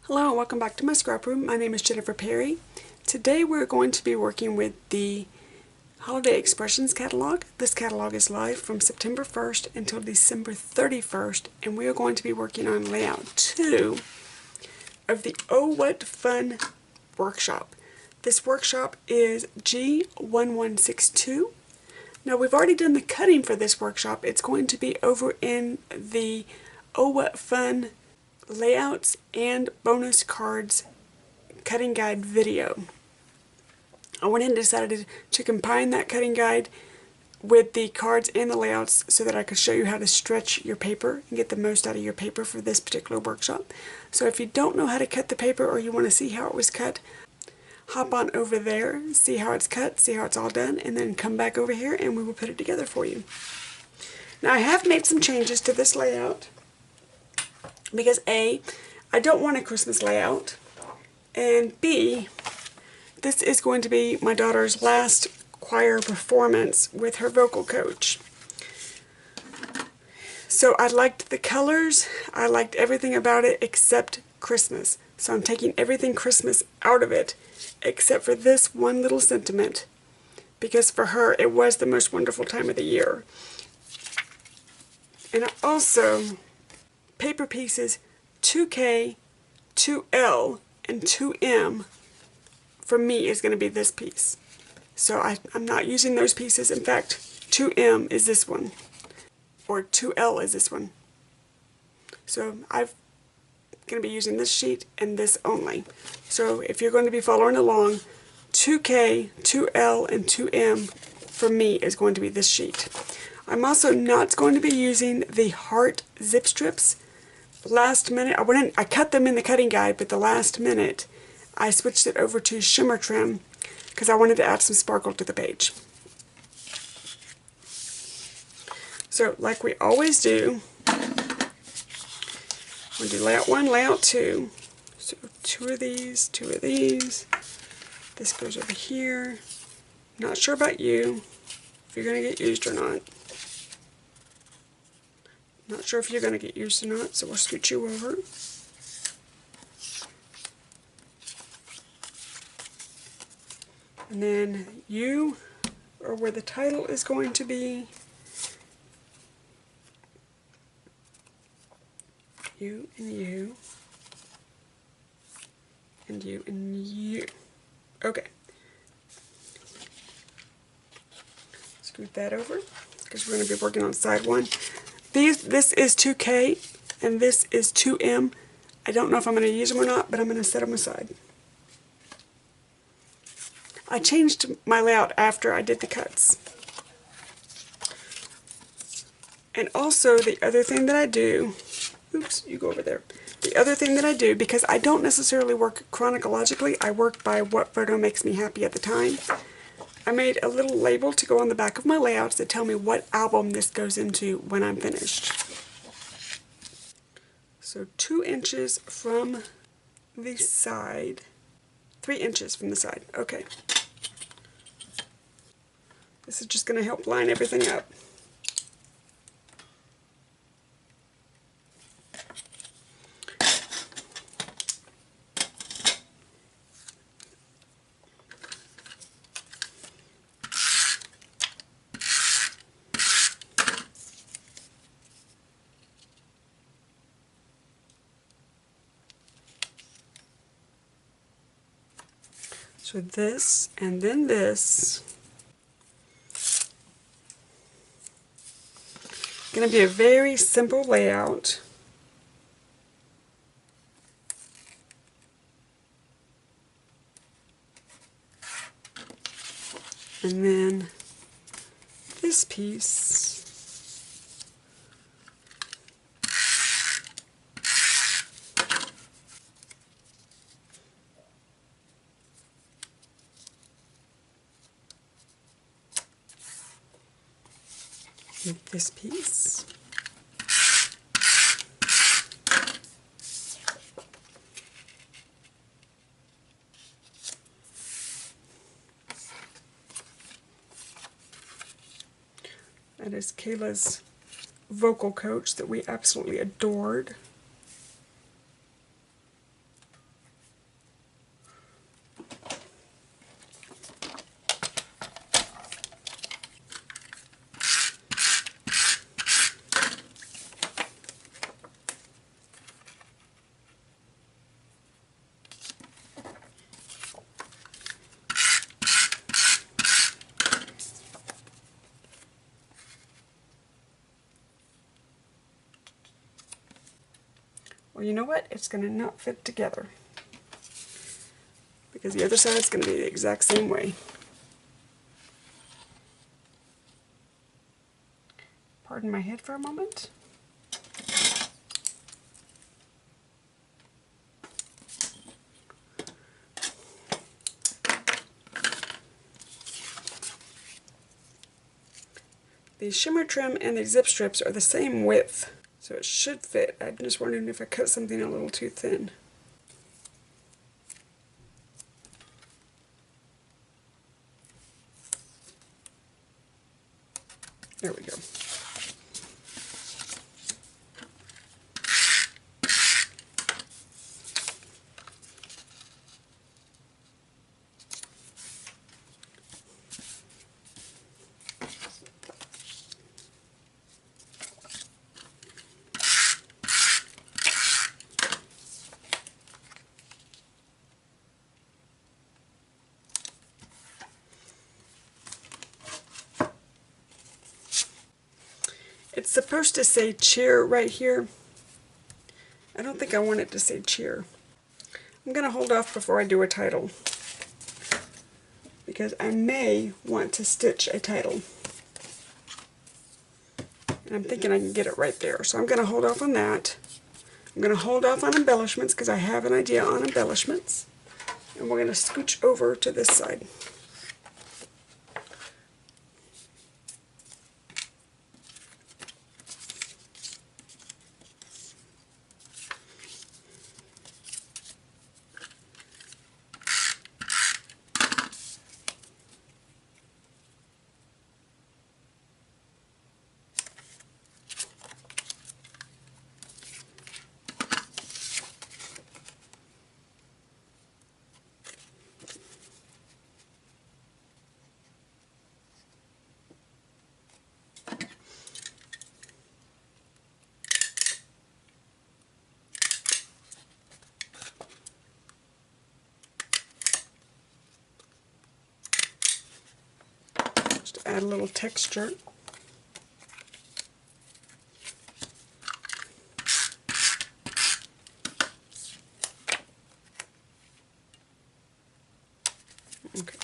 Hello and welcome back to my scrap room. My name is Jennifer Perry. Today we're going to be working with the Holiday Expressions catalog. This catalog is live from September 1st until December 31st, and we are going to be working on layout 2 of the Oh What Fun workshop. This workshop is G1162. Now we've already done the cutting for this workshop. It's going to be over in the Oh What Fun layouts and bonus cards cutting guide video. I went ahead and decided to combine that cutting guide with the cards and the layouts so that I could show you how to stretch your paper and get the most out of your paper for this particular workshop. So if you don't know how to cut the paper or you want to see how it was cut, hop on over there, see how it's cut, see how it's all done, and then come back over here and we will put it together for you. Now I have made some changes to this layout because A, I don't want a Christmas layout, and B, this is going to be my daughter's last choir performance with her vocal coach. So I liked the colors, I liked everything about it except Christmas. So I'm taking everything Christmas out of it except for this one little sentiment, because for her it was the most wonderful time of the year. And I also paper pieces 2K, 2L, and 2M for me is going to be this piece. So I'm not using those pieces. In fact, 2M is this one, or 2L is this one. So I'm going to be using this sheet and this only. So if you're going to be following along, 2K, 2L, and 2M for me is going to be this sheet. I'm also not going to be using the heart zip strips. Last minute, I cut them in the cutting guide, but the last minute I switched it over to shimmer trim because I wanted to add some sparkle to the page. So like we always do, we'll do layout 1, layout 2. So two of these. This goes over here. Not sure about you, if you're going to get used or not. Not sure if you're going to get used or not, so we'll scoot you over. And then you are where the title is going to be. You and you. And you and you. Okay. Scoot that over because we're going to be working on side 1. This is 2K and this is 2M. I don't know if I'm going to use them or not, but I'm going to set them aside. I changed my layout after I did the cuts. And also the other thing that I do, oops, you go over there. The other thing that I do, because I don't necessarily work chronologically, I work by what photo makes me happy at the time. I made a little label to go on the back of my layouts to tell me what album this goes into when I'm finished. So 2 inches from the side, 3 inches from the side. Okay. This is just going to help line everything up. So this, and then this. Going to be a very simple layout. And then this piece. This piece. That is Kayla's vocal coach that we absolutely adored. Well, you know what? It's going to not fit together because the other side is going to be the exact same way. Pardon my head for a moment. The shimmer trim and the zip strips are the same width, so it should fit. I'm just wondering if I cut something a little too thin. There we go. It's supposed to say cheer right here. I don't think I want it to say cheer. I'm going to hold off before I do a title because I may want to stitch a title. And I'm thinking I can get it right there. So I'm going to hold off on that. I'm going to hold off on embellishments because I have an idea on embellishments. And we're going to scooch over to this side. Just add a little texture. Okay.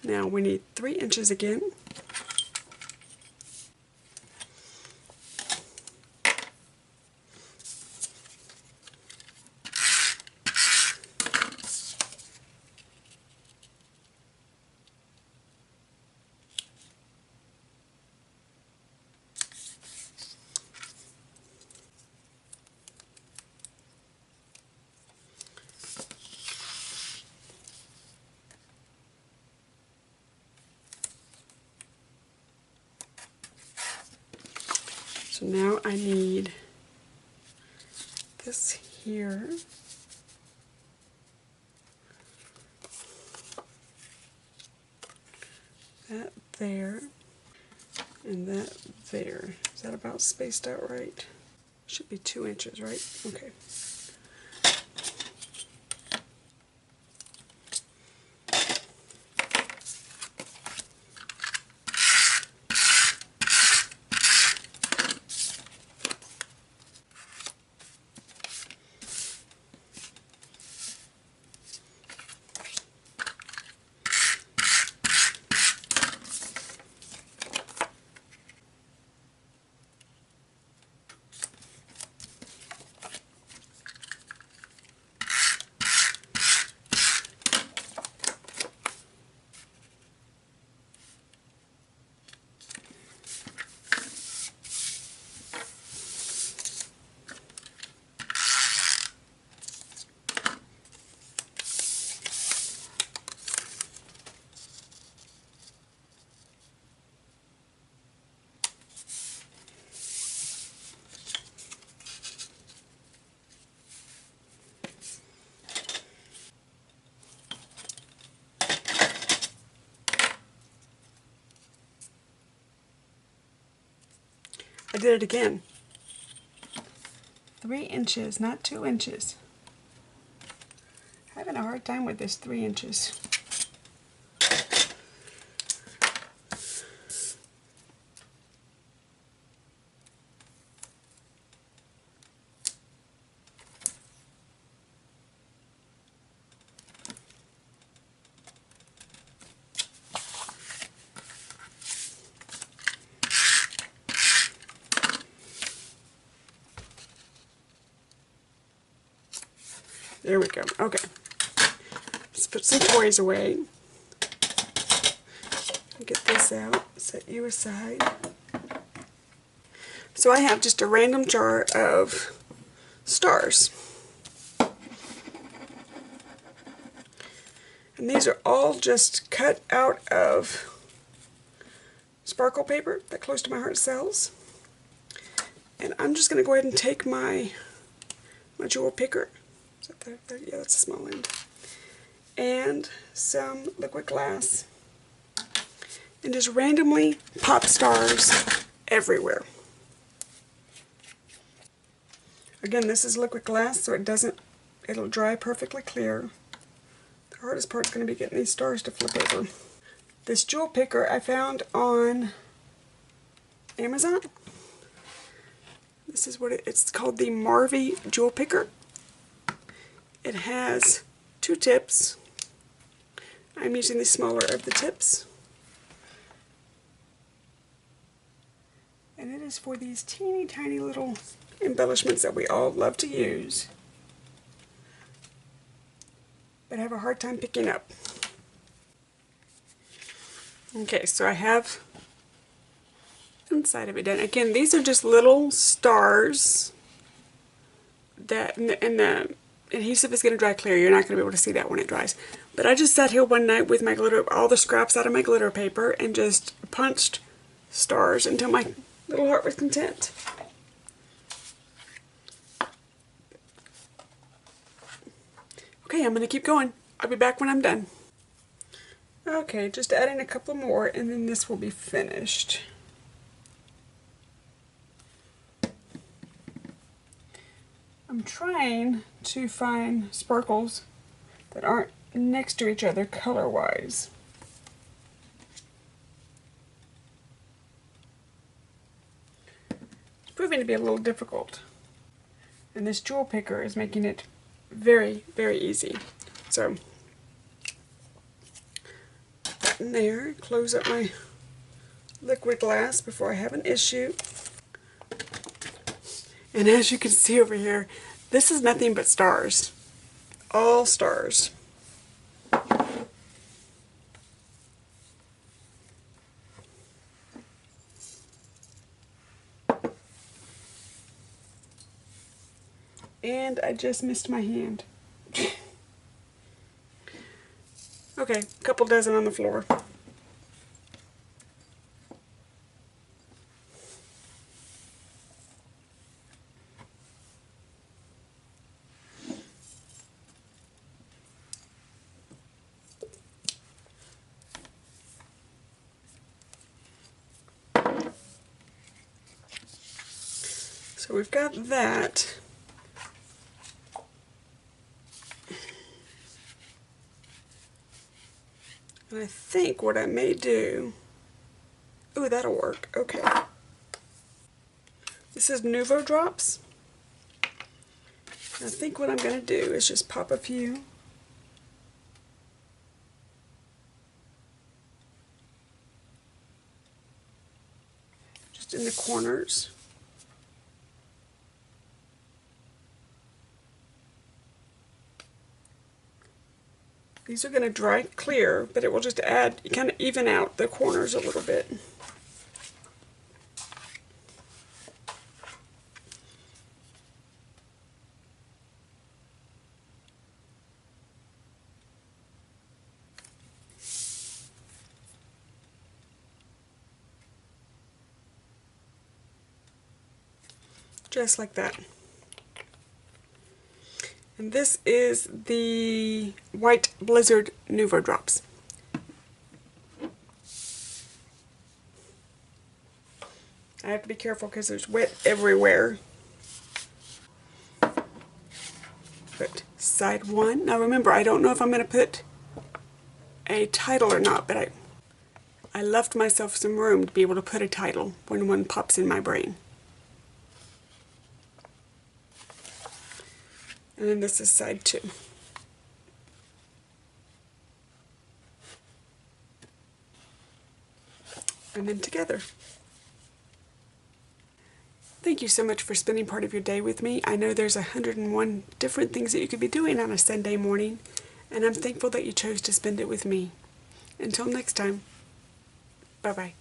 Now we need 3 inches again. So now I need this here, that there, and that there. Is that about spaced out right? Should be 2 inches, right? Okay. I did it again. 3 inches, not 2 inches. Having a hard time with this 3 inches. There we go. Okay. Let's put some toys away. Get this out. Set you aside. So I have just a random jar of stars. And these are all just cut out of sparkle paper that Close to My Heart sells. And I'm just going to go ahead and take my jewel picker. Is that there? Yeah, that's a small end. And some liquid glass. And just randomly pop stars everywhere. Again, this is liquid glass, so it'll dry perfectly clear. The hardest part is going to be getting these stars to flip over. This jewel picker I found on Amazon. This is what it's called, the Marvy Jewel Picker. It has 2 tips. I'm using the smaller of the tips. And it is for these teeny tiny little embellishments that we all love to use, but have a hard time picking up. Okay, so I have inside of it done. Again, these are just little stars that, and the adhesive is going to dry clear. You're not going to be able to see that when it dries. But I just sat here one night with my glitter, all the scraps out of my glitter paper, and just punched stars until my little heart was content. Okay, I'm going to keep going. I'll be back when I'm done. Okay, just adding a couple more and then this will be finished. I'm trying to find sparkles that aren't next to each other color-wise. It's proving to be a little difficult. And this jewel picker is making it very, very easy. So, put that in there, close up my liquid glass before I have an issue. And as you can see over here, this is nothing but stars. All stars. And I just missed my hand. Okay, a couple dozen on the floor. So we've got that. And I think what I may do, ooh, that'll work, okay. This is Nouveau Drops. I think what I'm going to do is just pop a few. Just in the corners. These are going to dry clear, but it will just add, kind of even out the corners a little bit. Just like that. And this is the White Blizzard Nouveau Drops. I have to be careful because there's wet everywhere. Put side one. Now remember, I don't know if I'm going to put a title or not, but I left myself some room to be able to put a title when one pops in my brain. And then this is side two. And then together. Thank you so much for spending part of your day with me. I know there's 101 different things that you could be doing on a Sunday morning, and I'm thankful that you chose to spend it with me. Until next time, bye-bye.